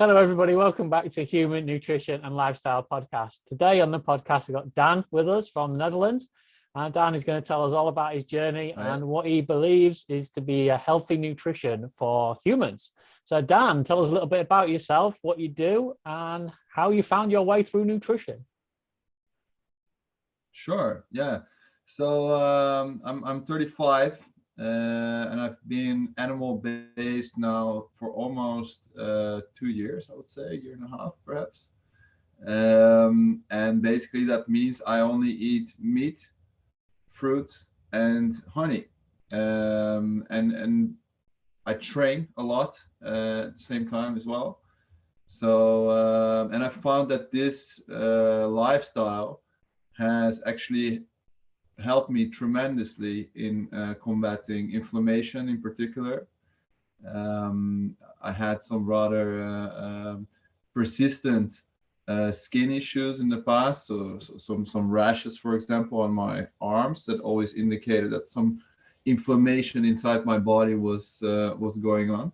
Hello, everybody. Welcome back to Human Nutrition and Lifestyle Podcast. Today on the podcast, we've got Dan with us from the Netherlands. And Dan is going to tell us all about his journey and what he believes is to be a healthy nutrition for humans. So, Dan, tell us a little bit about yourself, what you do, and how you found your way through nutrition. Sure. Yeah. So I'm 35. And I've been animal-based now for almost 2 years, I would say, a year and a half, perhaps. And basically that means I only eat meat, fruit, and honey. And I train a lot at the same time as well. So and I found that this lifestyle has actually helped me tremendously in combating inflammation in particular. I had some rather persistent skin issues in the past, so some rashes, for example, on my arms that always indicated that some inflammation inside my body was going on.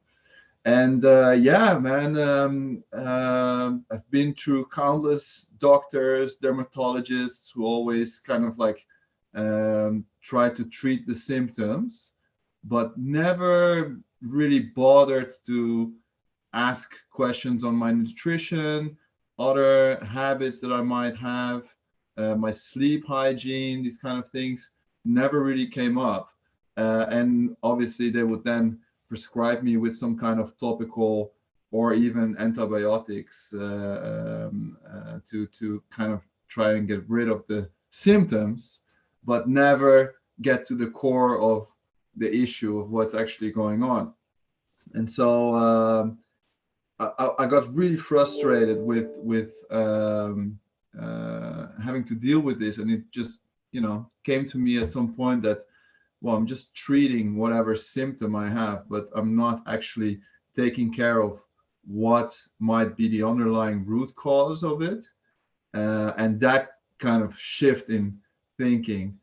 And yeah, man, I've been through countless doctors, dermatologists who always kind of like try to treat the symptoms, but never really bothered to ask questions on my nutrition, other habits that I might have, my sleep hygiene, these kind of things never really came up. And obviously they would then prescribe me with some kind of topical or even antibiotics to kind of try and get rid of the symptoms, but never get to the core of the issue of what's actually going on. And so I got really frustrated with having to deal with this, and it just came to me at some point that, well, I'm just treating whatever symptom I have, but I'm not actually taking care of what might be the underlying root cause of it. And that kind of shift in thinking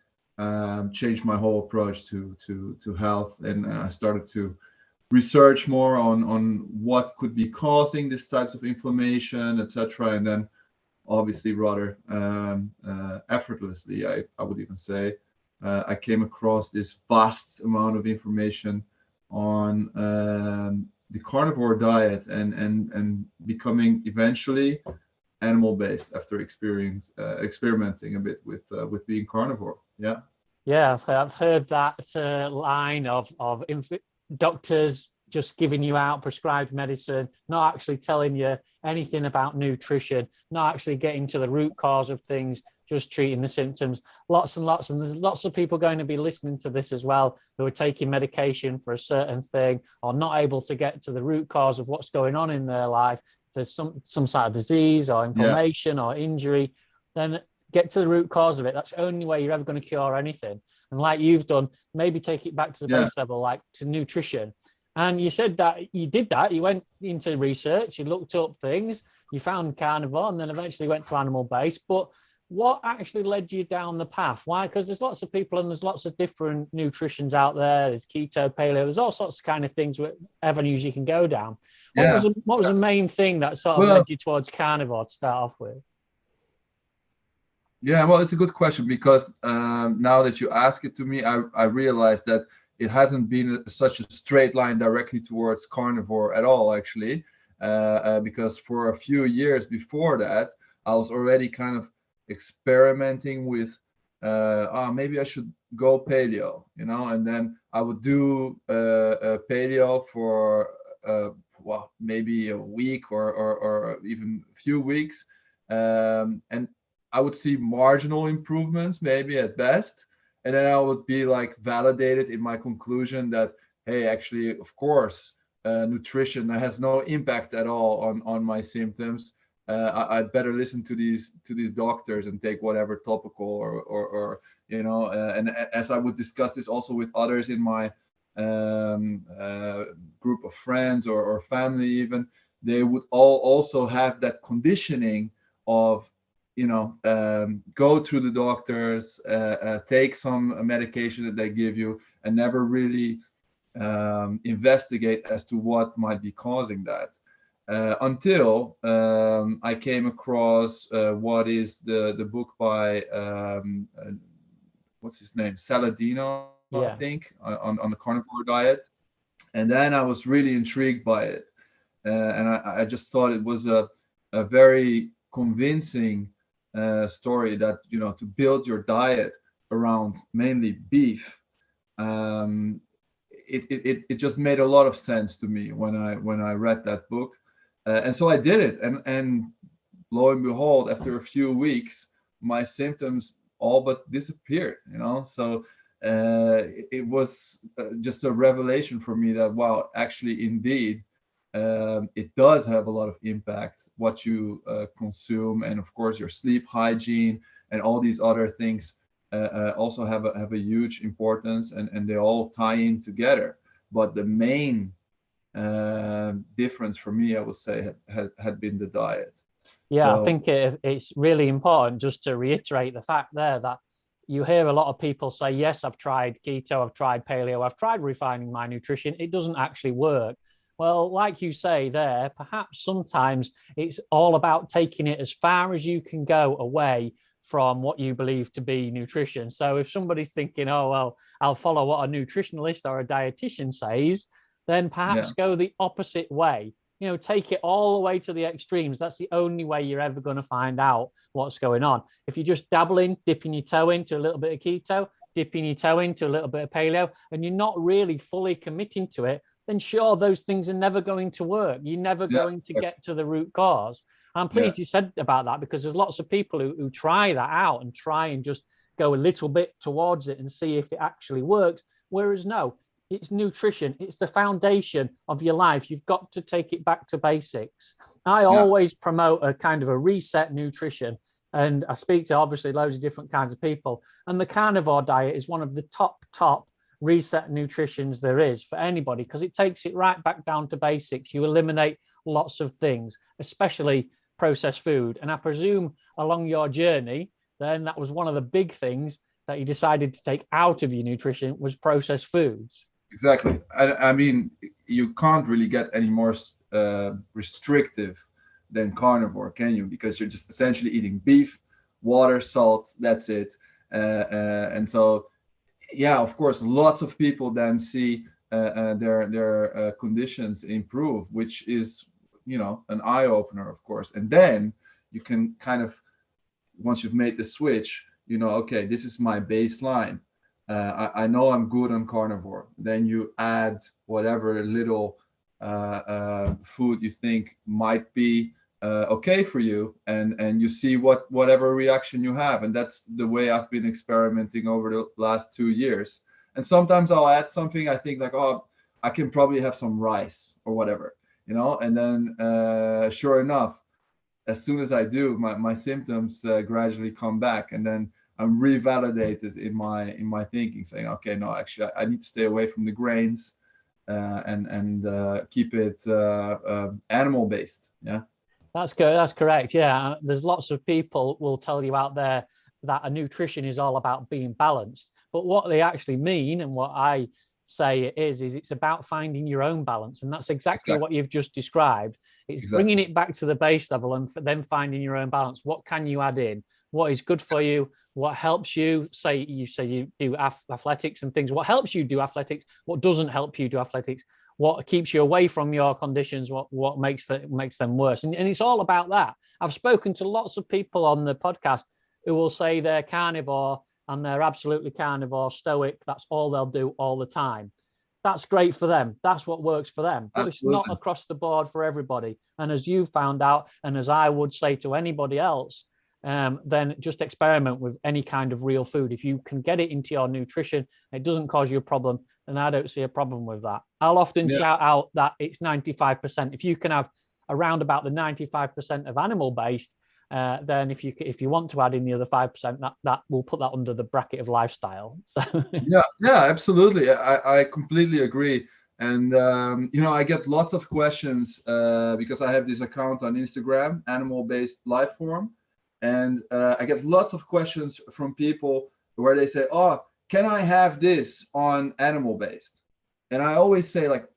changed my whole approach to health, and I started to research more on what could be causing these types of inflammation, etc. And then obviously rather effortlessly, I would even say, I came across this vast amount of information on the carnivore diet and becoming eventually animal-based after experimenting a bit with being carnivore. Yeah, I've heard that line of doctors just giving you out prescribed medicine, not actually telling you anything about nutrition, not actually getting to the root cause of things, just treating the symptoms. Lots and lots, and there's lots of people going to be listening to this as well who are taking medication for a certain thing or not able to get to the root cause of what's going on in their life. If there's some sort of disease or inflammation or injury, then get to the root cause of it. That's the only way you're ever going to cure anything. And like you've done, maybe take it back to the base level, like to nutrition. And you said that you did that. You went into research, you looked up things, you found carnivore, and then eventually went to animal-based. But what actually led you down the path? Why? Because there's lots of people and there's lots of different nutritions out there. There's keto, paleo, there's all sorts of kind of things, avenues you can go down. What was the main thing that sort of led you towards carnivore to start off with? Yeah, well, it's a good question because now that you ask it to me, I realized that it hasn't been such a straight line directly towards carnivore at all, actually, because for a few years before that, I was already kind of experimenting with, maybe I should go paleo, and then I would do paleo for, well, maybe a week or even a few weeks. And I would see marginal improvements, maybe at best. And then I would be like validated in my conclusion that, hey, actually, of course, nutrition has no impact at all on my symptoms. I'd better listen to these doctors and take whatever topical or and as I would discuss this also with others in my group of friends or family even, they would all also have that conditioning of go through the doctors, take some medication that they give you, and never really investigate as to what might be causing that. until I came across what is the book by what's his name, Saladino, I Yeah. think, on the carnivore diet, and then I was really intrigued by it, and I just thought it was a very convincing story that, you know, to build your diet around mainly beef. Um, it just made a lot of sense to me when I read that book, and so I did it, and lo and behold, after a few weeks, my symptoms all but disappeared. You know, so it was just a revelation for me that, wow, actually, indeed, it does have a lot of impact what you consume, and of course your sleep hygiene and all these other things also have a huge importance, and they all tie in together. But the main difference for me, I would say, had been the diet. Yeah, I So think it's really important just to reiterate the fact there that you hear a lot of people say, yes, I've tried keto, I've tried paleo, I've tried refining my nutrition. It doesn't actually work. Well, like you say there, perhaps sometimes it's all about taking it as far as you can go away from what you believe to be nutrition. So if somebody's thinking, oh, well, I'll follow what a nutritionalist or a dietitian says, then perhaps yeah, go the opposite way. You know, take it all the way to the extremes. That's the only way you're ever going to find out what's going on. If you're just dabbling, dipping your toe into a little bit of keto, dipping your toe into a little bit of paleo, and you're not really fully committing to it, then sure, those things are never going to work. You're never yeah, going to get to the root cause. I'm yeah, pleased you said about that, because there's lots of people who try that out and try and just go a little bit towards it and see if it actually works. Whereas no, it's nutrition. It's the foundation of your life. You've got to take it back to basics. I yeah, always promote a kind of a reset nutrition. And I speak to obviously loads of different kinds of people. And the carnivore diet is one of the top reset nutritions there is for anybody, because it takes it right back down to basics. You eliminate lots of things, especially processed food. And I presume along your journey, then that was one of the big things that you decided to take out of your nutrition was processed foods. exactly. I mean, you can't really get any more restrictive than carnivore, can you? Because you're just essentially eating beef, water, salt. That's it. And so, yeah, of course, lots of people then see their conditions improve, which is, you know, an eye opener, of course. And then you can kind of, once you've made the switch, you know, okay, this is my baseline. I know I'm good on carnivore. Then you add whatever little food you think might be okay for you, and you see whatever reaction you have. And that's the way I've been experimenting over the last 2 years. And sometimes I'll add something I think like, oh, I can probably have some rice or whatever, you know. And then sure enough, as soon as I do, my symptoms gradually come back, and then I'm revalidated in my thinking, saying, okay, no, actually, I need to stay away from the grains and keep it animal based. Yeah, That's good. That's correct. Yeah. There's lots of people will tell you out there that a nutrition is all about being balanced. But what they actually mean, and what I say it is it's about finding your own balance. And that's exactly what exactly, you've just described. It's bringing exactly. it back to the base level and then finding your own balance. What can you add in? What is good for you? What helps you? Say you do athletics and things. What helps you do athletics? What doesn't help you do athletics? What keeps you away from your conditions, what makes them worse. And it's all about that. I've spoken to lots of people on the podcast who will say they're carnivore and they're absolutely carnivore, stoic. That's all they'll do all the time. That's great for them. That's what works for them. But it's not Absolutely. across the board for everybody. And as you found out, and as I would say to anybody else, then just experiment with any kind of real food. If you can get it into your nutrition, it doesn't cause you a problem, and I don't see a problem with that. I'll often Yeah, shout out that it's 95%. If you can have around about the 95% of animal based, then if you want to add in the other 5%, that will put that under the bracket of lifestyle. So yeah, yeah, absolutely. I completely agree. And you know, I get lots of questions because I have this account on Instagram, Animal Based Life Form, and I get lots of questions from people where they say, "Oh, can I have this on animal based?" And I always say, like,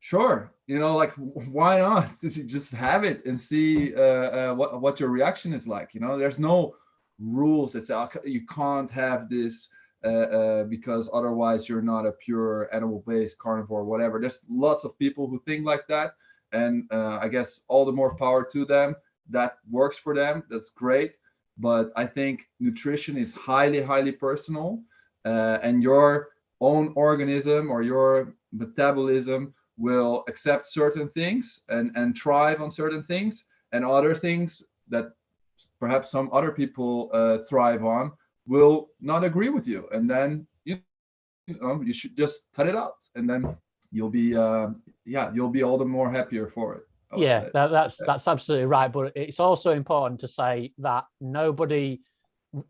Sure, like why not? Just have it and see what your reaction is like. There's no rules that say, "Okay, you can't have this because otherwise you're not a pure animal-based carnivore," whatever. There's lots of people who think like that, and I guess all the more power to them. That works for them. That's great. But I think nutrition is highly, highly personal, and your own organism or your metabolism will accept certain things and thrive on certain things, and other things that perhaps some other people thrive on will not agree with you. And then you should just cut it out, and then you'll be you'll be all the more happier for it, I would Yeah, say. that's absolutely right. But it's also important to say that nobody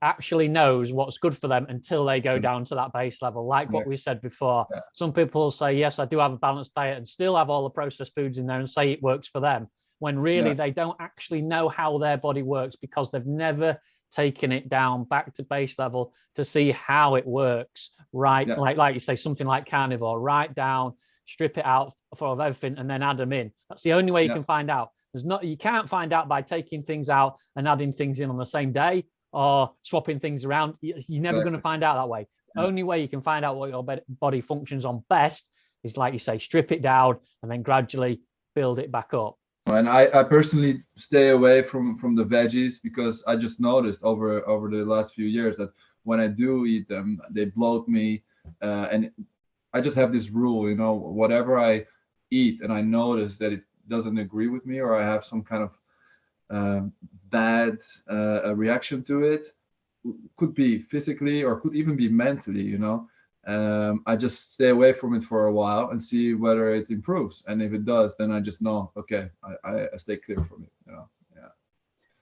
actually knows what's good for them until they go Sure. down to that base level. Like Yeah, what we said before, yeah, some people say, yes, I do have a balanced diet and still have all the processed foods in there and say it works for them, when really yeah, they don't actually know how their body works because they've never taken it down back to base level to see how it works. Right. yeah, Like you say, something like carnivore, right down, strip it out for everything and then add them in. That's the only way you yeah, can find out. You can't find out by taking things out and adding things in on the same day or swapping things around. You're never going to exactly. find out that way. Yeah. Only way you can find out what your body functions on best is, like you say, strip it down and then gradually build it back up. And I personally stay away from the veggies because I just noticed over the last few years that when I do eat them, they bloat me, and I just have this rule, whatever I eat and I notice that it doesn't agree with me, or I have some kind of uh, bad reaction to it, could be physically or could even be mentally. I just stay away from it for a while and see whether it improves. And if it does, then I just know, okay, I stay clear from it. Yeah.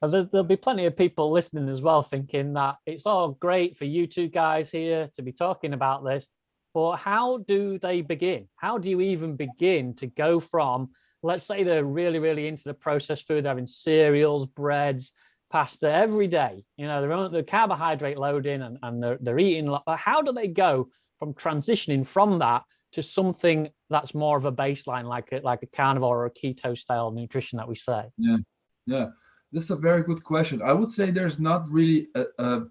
There'll be plenty of people listening as well thinking that it's all great for you two guys here to be talking about this, but how do they begin? How do you even begin to go from, let's say they're really, really into the processed food, they're having cereals, breads, pasta every day, they're on the carbohydrate loading and they're eating. How do they go from transitioning from that to something that's more of a baseline, like a carnivore or a keto style nutrition that we say? Yeah. Yeah. This is a very good question. I would say there's not really a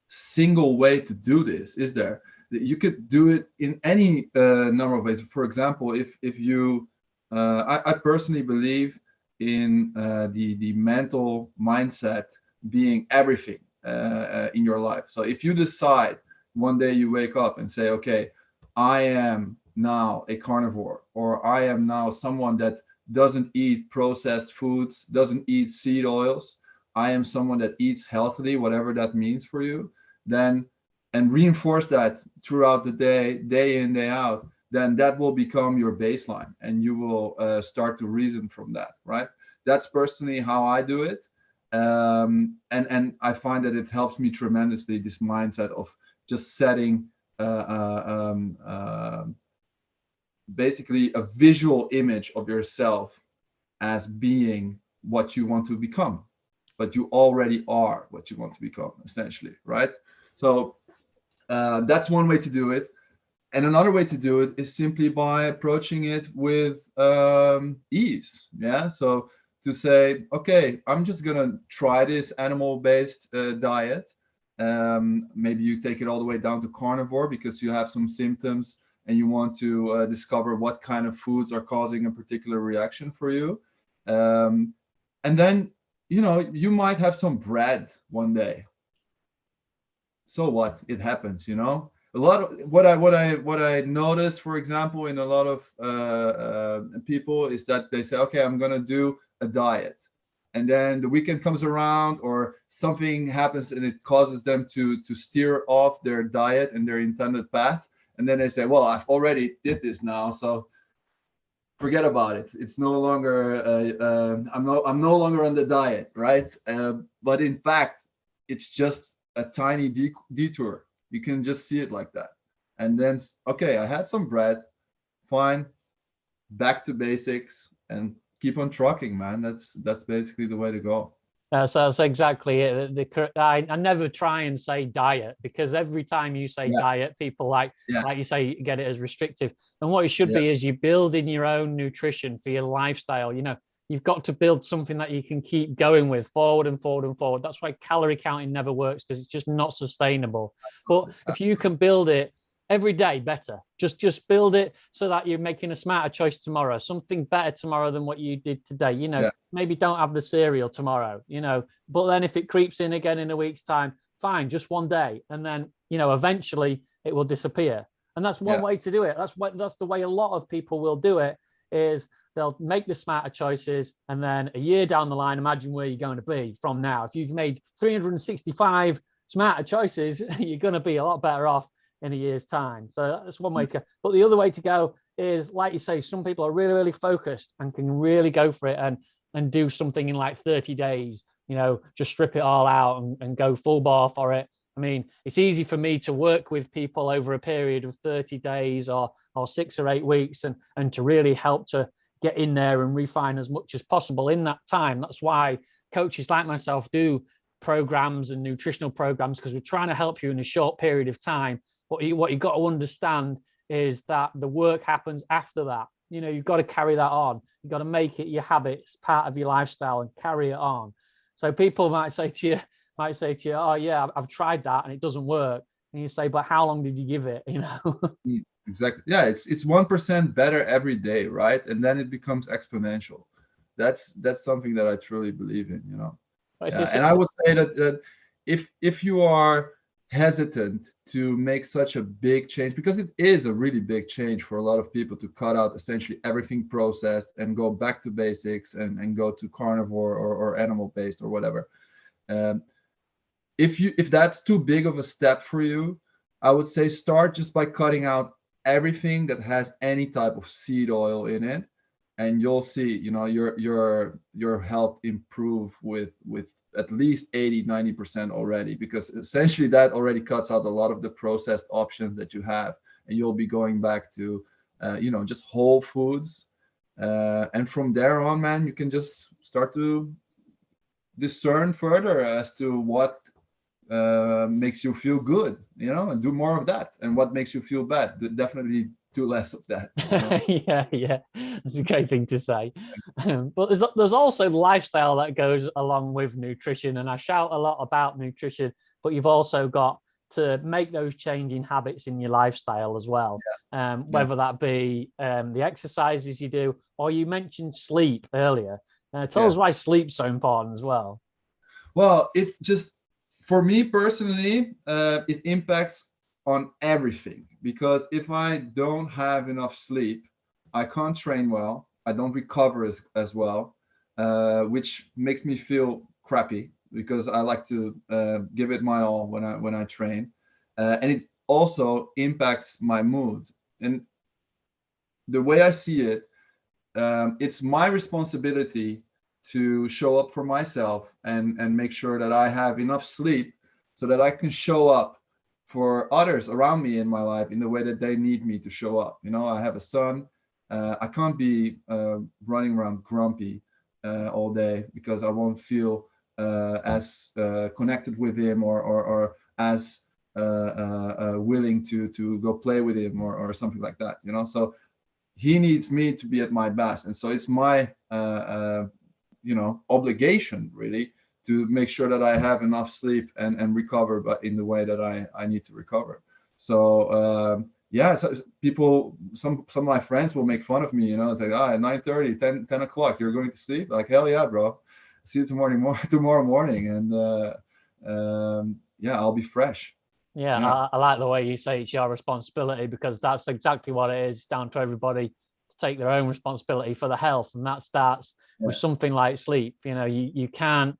single way to do this, is there? You could do it in any number of ways. For example, if you, I personally believe in the mental mindset being everything in your life. So if you decide one day you wake up and say, okay, I am now a carnivore, or I am now someone that doesn't eat processed foods, doesn't eat seed oils. I am someone that eats healthily, whatever that means for you. Then, and reinforce that throughout the day in, day out, then that will become your baseline and you will start to reason from that, right? That's personally how I do it. And I find that it helps me tremendously, this mindset of just setting basically a visual image of yourself as being what you want to become, but you already are what you want to become, essentially, right? So that's one way to do it. And another way to do it is simply by approaching it with ease. Yeah. So to say, okay, I'm just gonna try this animal-based diet. Maybe you take it all the way down to carnivore because you have some symptoms and you want to discover what kind of foods are causing a particular reaction for you. And then, you might have some bread one day. So what? It happens. A lot of what I notice, for example, in a lot of people is that they say, okay, I'm gonna do a diet, and then the weekend comes around or something happens and it causes them to steer off their diet and their intended path, and then they say, well, I've already did this now, so forget about it. It's no longer I'm no longer on the diet, right? But in fact, it's just a tiny detour. You can just see it like that, and then okay, I had some bread, fine, back to basics, and keep on trucking, man. That's basically the way to go. So that's exactly it. I never try and say diet, because every time you say Yeah, diet, people yeah, like you say, get it as restrictive. And what it should yeah, be is you building your own nutrition for your lifestyle. You know, you've got to build something that you can keep going with forward and forward and forward. That's why calorie counting never works, because it's just not sustainable. But if you can build it every day better, just build it so that you're making a smarter choice tomorrow, something better tomorrow than what you did today. You know, yeah, maybe don't have the cereal tomorrow, you know, but then if it creeps in again in a week's time, fine, just one day. And then, you know, eventually it will disappear. And that's one yeah, way to do it. That's the way a lot of people will do it, is they'll make the smarter choices. And then a year down the line, imagine where you're going to be from now. If you've made 365 smarter choices, you're going to be a lot better off in a year's time. So that's one way to go. But the other way to go is, like you say, some people are really, really focused and can really go for it and do something in like 30 days, you know, just strip it all out and go full bar for it. I mean, it's easy for me to work with people over a period of 30 days or 6 or 8 weeks and to really help to get in there and refine as much as possible in that time. That's why coaches like myself do programs and nutritional programs, because we're trying to help you in a short period of time. But what you've got to understand is that the work happens after that. You know, you've got to carry that on. You've got to make it your habits, part of your lifestyle, and carry it on. So people might say to you, oh yeah, I've tried that and it doesn't work. And you say, but how long did you give it? You know? exactly. Yeah, it's 1% better every day, right? And then it becomes exponential. That's something that I truly believe in, you know. it's Yeah, just, and I would say that if you are hesitant to make such a big change, because it is a really big change for a lot of people to cut out essentially everything processed and go back to basics and go to carnivore or animal based or whatever. Um, if that's too big of a step for you, I would say start just by cutting out everything that has any type of seed oil in it, and you'll see, you know, your health improve with at least 80-90% already, because essentially that already cuts out a lot of the processed options that you have, and you'll be going back to you know, just whole foods, and from there on, man, you can just start to discern further as to what makes you feel good, you know, and do more of that. And what makes you feel bad, definitely do less of that, you know. yeah, that's a great thing to say. But there's also lifestyle that goes along with nutrition, and I shout a lot about nutrition, but you've also got to make those changing habits in your lifestyle as well. Yeah, Whether that be the exercises you do, or you mentioned sleep earlier. Tell yeah. us why sleep's so important as well. Well, it just, for me personally, it impacts on everything, because if I don't have enough sleep, I can't train well, I don't recover as well, which makes me feel crappy, because I like to give it my all when I train, and it also impacts my mood. And the way I see it, it's my responsibility to show up for myself and make sure that I have enough sleep so that I can show up for others around me in my life in the way that they need me to show up. You know, I have a son. I can't be running around grumpy all day, because I won't feel as connected with him, or as willing to go play with him, or something like that. You know, so he needs me to be at my best, and so it's my you know, obligation really to make sure that I have enough sleep and recover, but in the way that I need to recover. So yeah, so people, some of my friends will make fun of me, you know. It's like, at 9:30, 10 o'clock you're going to sleep. Like, hell yeah, bro, see you tomorrow morning, and yeah, I'll be fresh. Yeah, Yeah, I like the way you say it's your responsibility, because that's exactly what it is. It's down to everybody to take their own responsibility for the health. And that starts with yeah, something like sleep. You know, you can't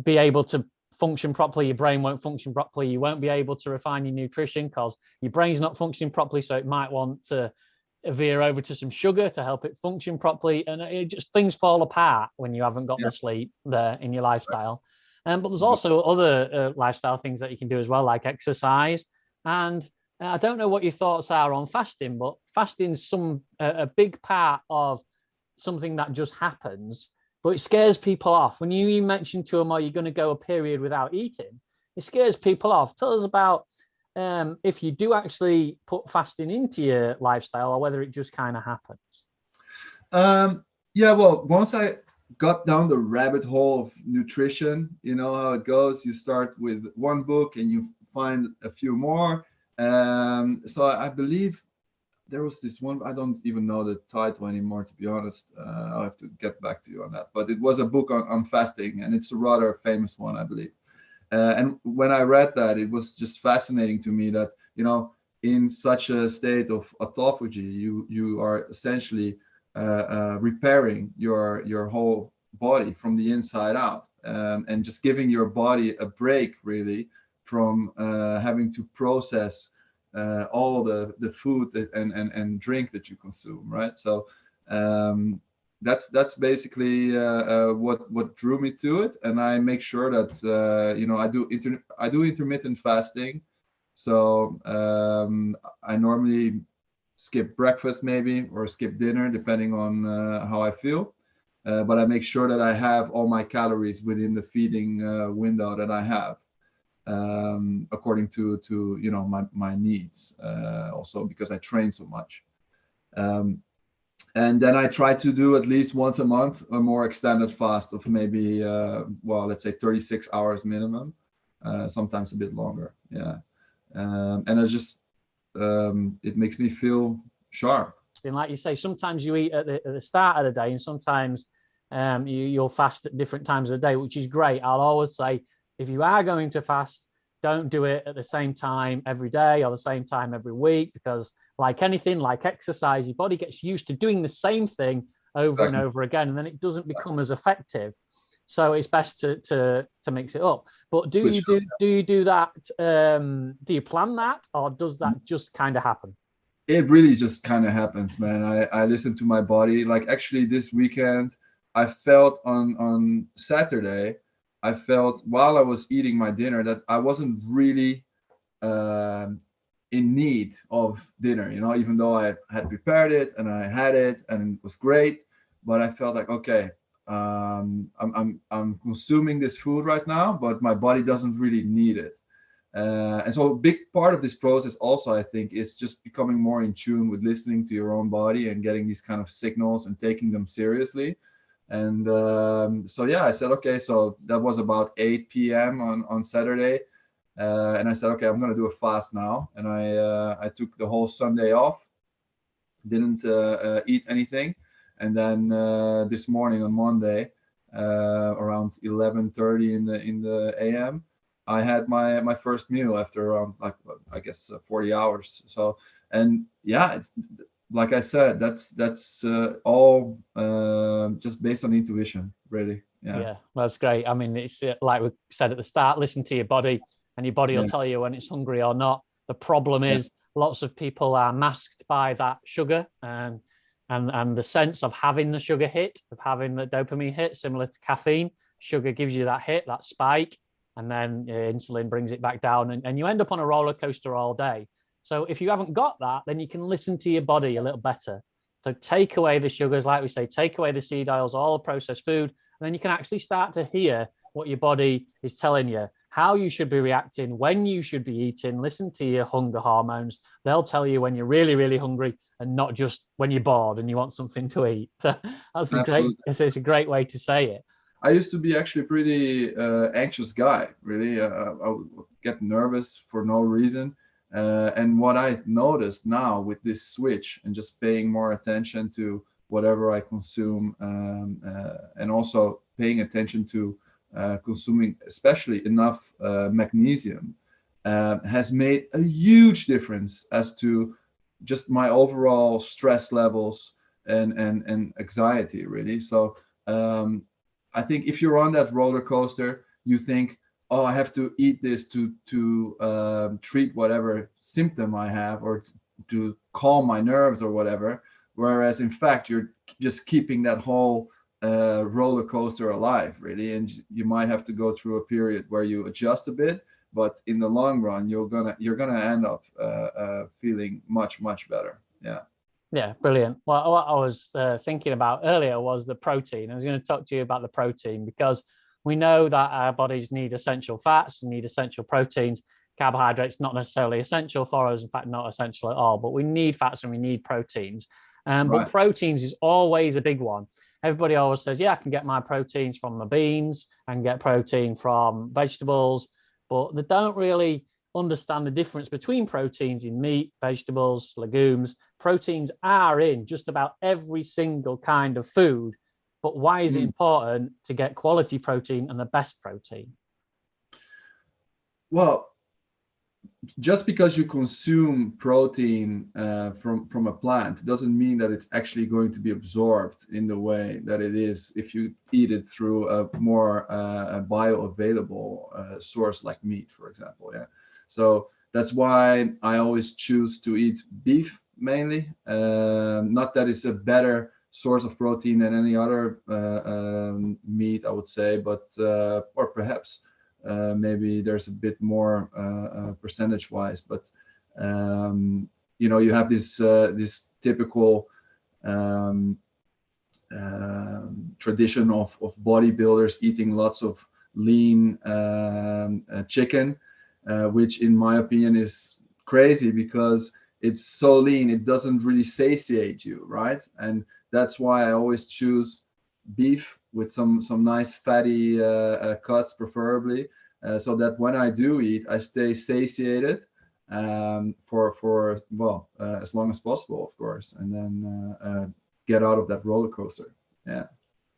be able to function properly. Your brain won't function properly. You won't be able to refine your nutrition because your brain's not functioning properly. So it might want to veer over to some sugar to help it function properly. And it just, things fall apart when you haven't got yeah, the sleep there in your right. lifestyle. But there's also other lifestyle things that you can do as well, like exercise. And I don't know what your thoughts are on fasting, but fasting is a big part of something that just happens, but it scares people off. When you mention to them, "Are you going to go a period without eating?" It scares people off. Tell us about if you do actually put fasting into your lifestyle, or whether it just kind of happens. Yeah, well, once I got down the rabbit hole of nutrition, you know how it goes. You start with one book and you find a few more. So I believe there was this one, I don't even know the title anymore, to be honest. I'll have to get back to you on that. But it was a book on fasting, and it's a rather famous one, I believe. And when I read that, it was just fascinating to me that, you know, in such a state of autophagy, you are essentially repairing your whole body from the inside out, and just giving your body a break, really, from having to process all the food and drink that you consume, right? So that's basically what drew me to it, and I make sure that you know, I do intermittent fasting. So I normally skip breakfast maybe, or skip dinner, depending on how I feel. But I make sure that I have all my calories within the feeding window that I have, according to you know, my needs. Also because I train so much. And then I try to do at least once a month a more extended fast of maybe well, let's say 36 hours minimum, sometimes a bit longer. Yeah. And I just it makes me feel sharp. Like you say, sometimes you eat at the start of the day, and sometimes you'll fast at different times of the day, which is great. I'll always say, if you are going to fast, don't do it at the same time every day or the same time every week, because like anything, like exercise, your body gets used to doing the same thing over and over again, and then it doesn't become as effective. So it's best to mix it up. But do you do that? Do you plan that, or does that just kind of happen? It really just kind of happens, man. I listen to my body. Like, actually this weekend, I felt on Saturday, I felt while I was eating my dinner that I wasn't really in need of dinner, you know, even though I had prepared it and I had it and it was great. But I felt like, okay, I'm consuming this food right now, but my body doesn't really need it. And so a big part of this process also, I think, is just becoming more in tune with listening to your own body and getting these kind of signals and taking them seriously. And so yeah, I said, okay, so that was about 8 p.m. on Saturday. And I said, okay, I'm going to do a fast now. And I took the whole Sunday off, didn't eat anything. And then this morning on Monday, around 11:30 in the a.m., I had my first meal after around, like, I guess 40 hours. So, and yeah, it's, like I said, that's all just based on intuition, really. Yeah. Yeah, that's great. I mean, it's like we said at the start, listen to your body, and your body will Yeah. tell you when it's hungry or not. The problem Yeah. is lots of people are masked by that sugar, and the sense of having the sugar hit, of having the dopamine hit, similar to caffeine. Sugar gives you that hit, that spike, and then insulin brings it back down, and you end up on a roller coaster all day. So if you haven't got that, then you can listen to your body a little better. So take away the sugars, like we say, take away the seed oils, all the processed food, and then you can actually start to hear what your body is telling you, how you should be reacting, when you should be eating. Listen to your hunger hormones. They'll tell you when you're really, really hungry, and not just when you're bored and you want something to eat. That's a great, Absolutely. it's a great way to say it. I used to be actually a pretty anxious guy, really. I would get nervous for no reason. And what I noticed now with this switch and just paying more attention to whatever I consume, and also paying attention to consuming especially enough magnesium, has made a huge difference as to just my overall stress levels and anxiety, really. So I think if you're on that roller coaster, you think, oh, I have to eat this to treat whatever symptom I have, or to calm my nerves or whatever. Whereas in fact, you're just keeping that whole roller coaster alive, really. And you might have to go through a period where you adjust a bit, but in the long run, you're gonna end up feeling much better. Yeah. Yeah, brilliant. Well, what I was thinking about earlier was the protein. I was going to talk to you about the protein because we know that our bodies need essential fats, need essential proteins. Carbohydrates not necessarily essential for us, in fact, not essential at all, but we need fats and we need proteins. But Right. proteins is always a big one. Everybody always says, yeah, I can get my proteins from the beans and get protein from vegetables, but they don't really understand the difference between proteins in meat, vegetables, legumes. Proteins are in just about every single kind of food. But why is it Mm. important to get quality protein and the best protein? Well, just because you consume protein from a plant doesn't mean that it's actually going to be absorbed in the way that it is if you eat it through a more bioavailable source like meat, for example. Yeah. So that's why I always choose to eat beef mainly. Not that it's a better source of protein than any other meat, I would say, but or perhaps maybe there's a bit more percentage wise, but you have this typical um, tradition of bodybuilders eating lots of lean chicken, which in my opinion is crazy because it's so lean, it doesn't really satiate you, right? And that's why I always choose beef with some nice fatty cuts, preferably, so that when I do eat, I stay satiated for well as long as possible, of course, and then get out of that roller coaster. Yeah.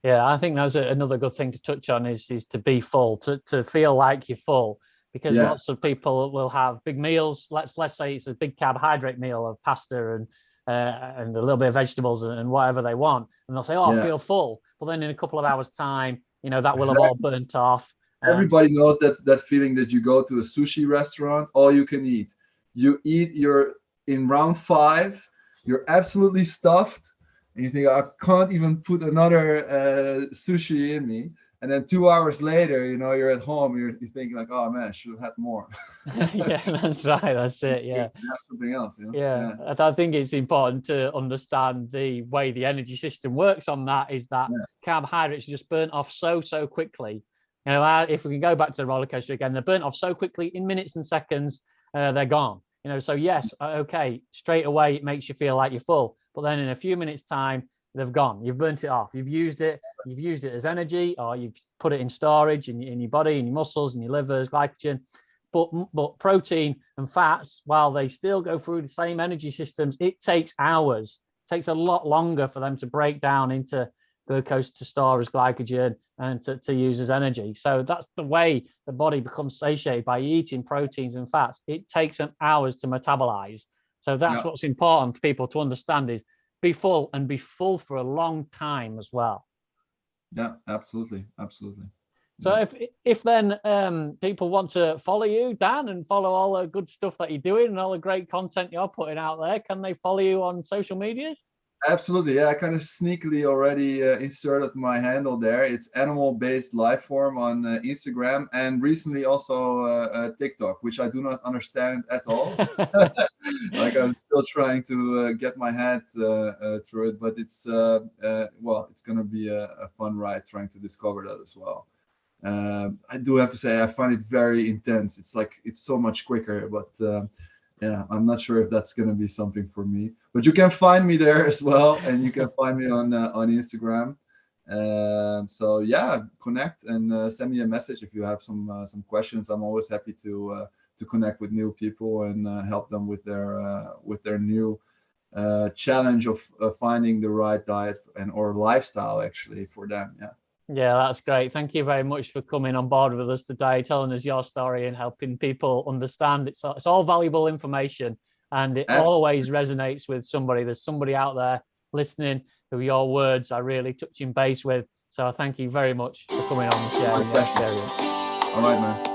Yeah, I think that's another good thing to touch on is to be full, to feel like you're full, because Yeah. lots of people will have big meals. Let's say it's a big carbohydrate meal of pasta and a little bit of vegetables and whatever they want, and they'll say, "Oh, I Yeah. feel full." Well, then in a couple of hours' time, that will have all Exactly. burnt off. Everybody knows that feeling that you go to a sushi restaurant, all you can eat. You eat, you're in round five, you're absolutely stuffed, and you think, I can't even put another sushi in me. And then 2 hours later, you're at home, you're thinking like, oh man, I should have had more. Yeah, that's right. That's it. You Yeah. have something else, Yeah, Yeah. I think it's important to understand the way the energy system works on that is that Yeah. carbohydrates are just burnt off so quickly. If we can go back to the roller coaster again, they're burnt off so quickly in minutes and seconds, they're gone. So yes, okay, straight away it makes you feel like you're full, but then in a few minutes' time, they've gone. You've burnt it off. You've used it. You've used it as energy, or you've put it in storage in your body, in your muscles, in your livers, glycogen. But protein and fats, while they still go through the same energy systems, it takes hours. It takes a lot longer for them to break down into glucose to store as glycogen and to use as energy. So that's the way the body becomes satiated by eating proteins and fats. It takes them hours to metabolize. So that's Yeah. what's important for people to understand is be full and be full for a long time as well. Yeah. Absolutely. Absolutely. So Yeah. if then people want to follow you, Dan, and follow all the good stuff that you're doing and all the great content you're putting out there, can they follow you on social media? Absolutely, yeah. I kind of sneakily already inserted my handle there. It's animal-based life form on Instagram, and recently also TikTok, which I do not understand at all. Like I'm still trying to get my head through it, but it's well, it's gonna be a fun ride trying to discover that as well. I do have to say I find it very intense. It's like it's so much quicker, but yeah, I'm not sure if that's going to be something for me. But you can find me there as well, and you can find me on Instagram. So yeah, connect and send me a message if you have some questions. I'm always happy to connect with new people and help them with their new challenge of finding the right diet and or lifestyle actually for them. Yeah. Yeah, that's great. Thank you very much for coming on board with us today, telling us your story and helping people understand. It's all valuable information and it Absolutely. always resonates with somebody. There's somebody out there listening who your words are really touching base with. So thank you very much for coming on and My sharing your pleasure. experience. All right, man.